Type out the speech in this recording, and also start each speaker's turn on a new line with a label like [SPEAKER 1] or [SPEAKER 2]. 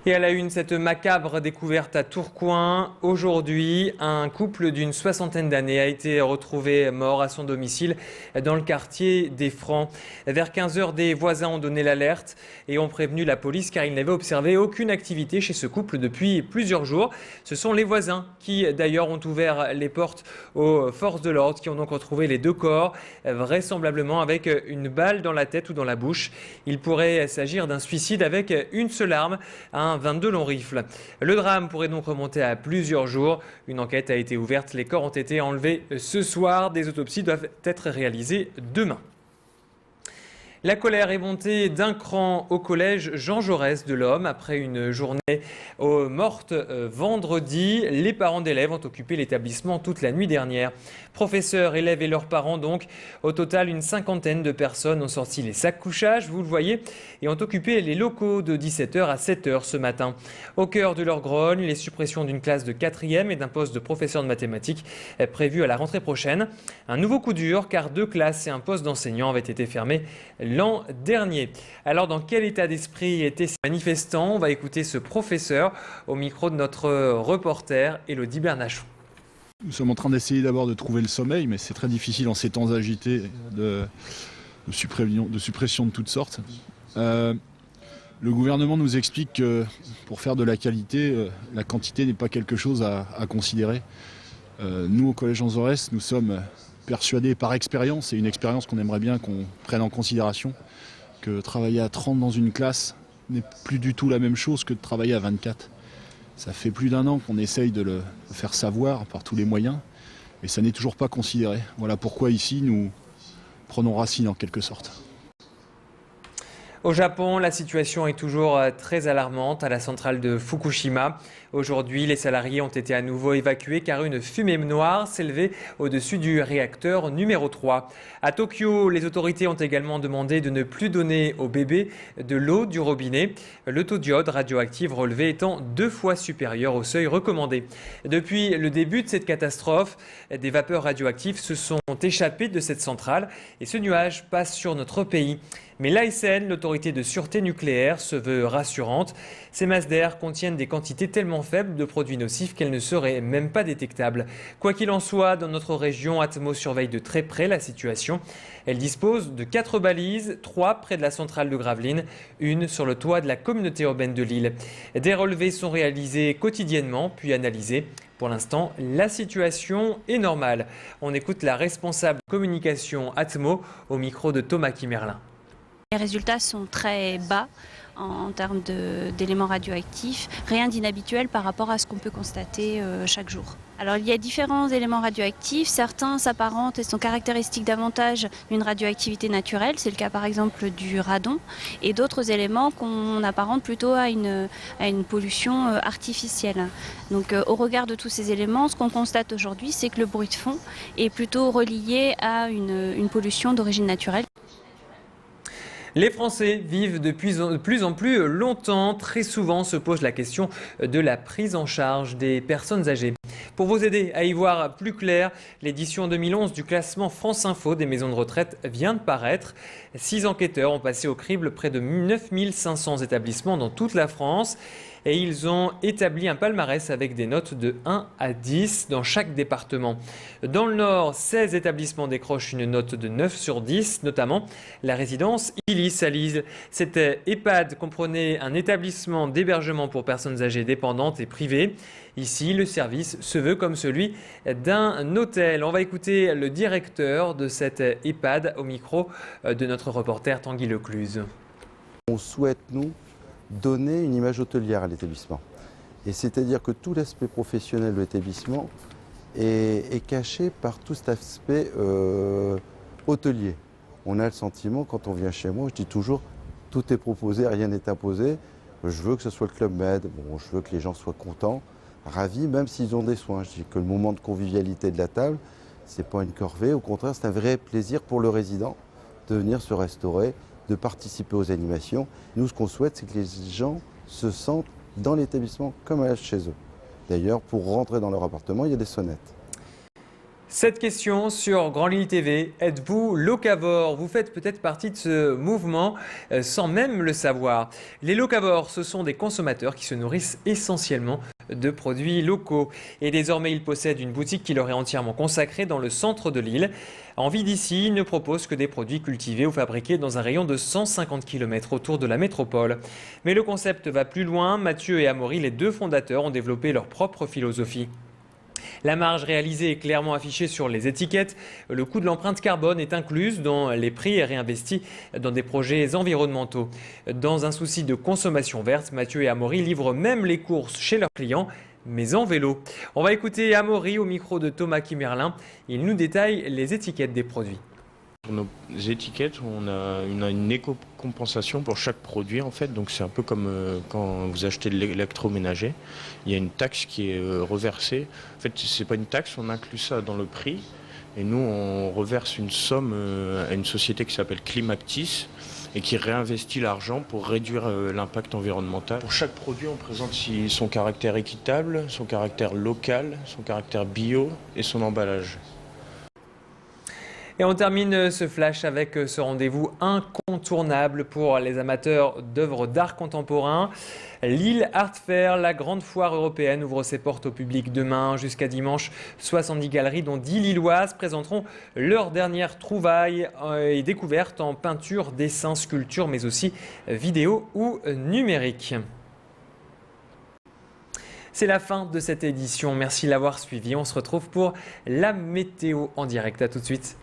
[SPEAKER 1] Et à la une, cette macabre découverte à Tourcoing. Aujourd'hui, un couple d'une soixantaine d'années a été retrouvé mort à son domicile dans le quartier des Francs. Vers 15 h, des voisins ont donné l'alerte et ont prévenu la police car ils n'avaient observé aucune activité chez ce couple depuis plusieurs jours. Ce sont les voisins qui d'ailleurs ont ouvert les portes aux forces de l'ordre qui ont donc retrouvé les deux corps, vraisemblablement avec une balle dans la tête ou dans la bouche. Il pourrait s'agir d'un suicide avec une seule arme, un 22 long rifle. Le drame pourrait donc remonter à plusieurs jours. Une enquête a été ouverte. Les corps ont été enlevés ce soir. Des autopsies doivent être réalisées demain. La colère est montée d'un cran au collège Jean Jaurès de l'Homme. Après une journée morte vendredi, les parents d'élèves ont occupé l'établissement toute la nuit dernière. Professeurs, élèves et leurs parents donc. Au total, une cinquantaine de personnes ont sorti les sacs couchage, vous le voyez, et ont occupé les locaux de 17 h à 7 h ce matin. Au cœur de leur grogne, les suppressions d'une classe de 4e et d'un poste de professeur de mathématiques prévu à la rentrée prochaine. Un nouveau coup dur car 2 classes et un poste d'enseignant avaient été fermés l'an dernier. Alors dans quel état d'esprit étaient ces manifestants? On va écouter ce professeur au micro de notre reporter Élodie Bernachon.
[SPEAKER 2] Nous sommes en train d'essayer d'abord de trouver le sommeil, mais c'est très difficile en ces temps agités de suppression de toutes sortes. Le gouvernement nous explique que pour faire de la qualité, la quantité n'est pas quelque chose à considérer. Nous, au Collège Jean Jaurès, nous sommes persuadés par expérience, et une expérience qu'on aimerait bien qu'on prenne en considération, que travailler à 30 dans une classe n'est plus du tout la même chose que de travailler à 24. Ça fait plus d'1 an qu'on essaye de le faire savoir par tous les moyens, et ça n'est toujours pas considéré. Voilà pourquoi ici nous prenons racine en quelque sorte.
[SPEAKER 1] Au Japon, la situation est toujours très alarmante à la centrale de Fukushima. Aujourd'hui, les salariés ont été à nouveau évacués car une fumée noire s'élevait au-dessus du réacteur numéro 3. À Tokyo, les autorités ont également demandé de ne plus donner aux bébés de l'eau du robinet, le taux d'iode radioactif relevé étant 2 fois supérieur au seuil recommandé. Depuis le début de cette catastrophe, des vapeurs radioactives se sont échappées de cette centrale et ce nuage passe sur notre pays. Mais l'ASN, l'autorité de sûreté nucléaire, se veut rassurante. Ces masses d'air contiennent des quantités tellement faibles de produits nocifs qu'elles ne seraient même pas détectables. Quoi qu'il en soit, dans notre région, Atmo surveille de très près la situation. Elle dispose de 4 balises, 3 près de la centrale de Gravelines, 1 sur le toit de la communauté urbaine de Lille. Des relevés sont réalisés quotidiennement, puis analysés. Pour l'instant, la situation est normale. On écoute la responsable communication Atmo au micro de Thomas Kimerlin.
[SPEAKER 3] Les résultats sont très bas en termes d'éléments radioactifs, rien d'inhabituel par rapport à ce qu'on peut constater chaque jour. Alors il y a différents éléments radioactifs, certains s'apparentent et sont caractéristiques davantage d'une radioactivité naturelle, c'est le cas par exemple du radon, et d'autres éléments qu'on apparente plutôt à une pollution artificielle. Donc au regard de tous ces éléments, ce qu'on constate aujourd'hui, c'est que le bruit de fond est plutôt relié à une pollution d'origine naturelle.
[SPEAKER 1] Les Français vivent de plus en plus longtemps. Très souvent se pose la question de la prise en charge des personnes âgées. Pour vous aider à y voir plus clair, l'édition 2011 du classement France Info des maisons de retraite vient de paraître. 6 enquêteurs ont passé au crible près de 9500 établissements dans toute la France. Et ils ont établi un palmarès avec des notes de 1 à 10 dans chaque département. Dans le Nord, 16 établissements décrochent une note de 9 sur 10, notamment la résidence Illis à Lille. Cette EHPAD comprenait un établissement d'hébergement pour personnes âgées dépendantes et privées. Ici, le service se veut comme celui d'un hôtel. On va écouter le directeur de cette EHPAD au micro de notre reporter Tanguy Lecluse.
[SPEAKER 4] On souhaite, nous, donner une image hôtelière à l'établissement. Et c'est-à-dire que tout l'aspect professionnel de l'établissement est caché par tout cet aspect hôtelier. On a le sentiment, quand on vient chez moi, je dis toujours, tout est proposé, rien n'est imposé. Je veux que ce soit le Club Med, bon, je veux que les gens soient contents, ravis, même s'ils ont des soins. Je dis que le moment de convivialité de la table, ce n'est pas une corvée, au contraire, c'est un vrai plaisir pour le résident de venir se restaurer, de participer aux animations. Nous, ce qu'on souhaite, c'est que les gens se sentent dans l'établissement comme chez eux. D'ailleurs, pour rentrer dans leur appartement, il y a des sonnettes.
[SPEAKER 1] Cette question sur Grand Lille TV, êtes-vous locavore? Vous faites peut-être partie de ce mouvement sans même le savoir. Les locavores, ce sont des consommateurs qui se nourrissent essentiellement de produits locaux. Et désormais, ils possèdent une boutique qui leur est entièrement consacrée dans le centre de Lille. Envie d'ici, ils ne proposent que des produits cultivés ou fabriqués dans un rayon de 150 km autour de la métropole. Mais le concept va plus loin. Mathieu et Amaury, les deux fondateurs, ont développé leur propre philosophie. La marge réalisée est clairement affichée sur les étiquettes. Le coût de l'empreinte carbone est incluse dans les prix et réinvesti dans des projets environnementaux. Dans un souci de consommation verte, Mathieu et Amaury livrent même les courses chez leurs clients, mais en vélo. On va écouter Amaury au micro de Thomas Kimerlin. Il nous détaille les étiquettes des produits.
[SPEAKER 5] Pour nos étiquettes, on a une éco-compensation pour chaque produit en fait, donc c'est un peu comme quand vous achetez de l'électroménager, il y a une taxe qui est reversée. En fait, c'est pas une taxe, on inclut ça dans le prix et nous on reverse une somme à une société qui s'appelle Climactis et qui réinvestit l'argent pour réduire l'impact environnemental. Pour chaque produit, on présente son caractère équitable, son caractère local, son caractère bio et son emballage.
[SPEAKER 1] Et on termine ce flash avec ce rendez-vous incontournable pour les amateurs d'œuvres d'art contemporain. Lille Art Fair, la grande foire européenne, ouvre ses portes au public demain jusqu'à dimanche. 70 galeries, dont 10 lilloises, présenteront leurs dernières trouvailles et découvertes en peinture, dessin, sculpture, mais aussi vidéo ou numérique. C'est la fin de cette édition. Merci de l'avoir suivi. On se retrouve pour la météo en direct. À tout de suite.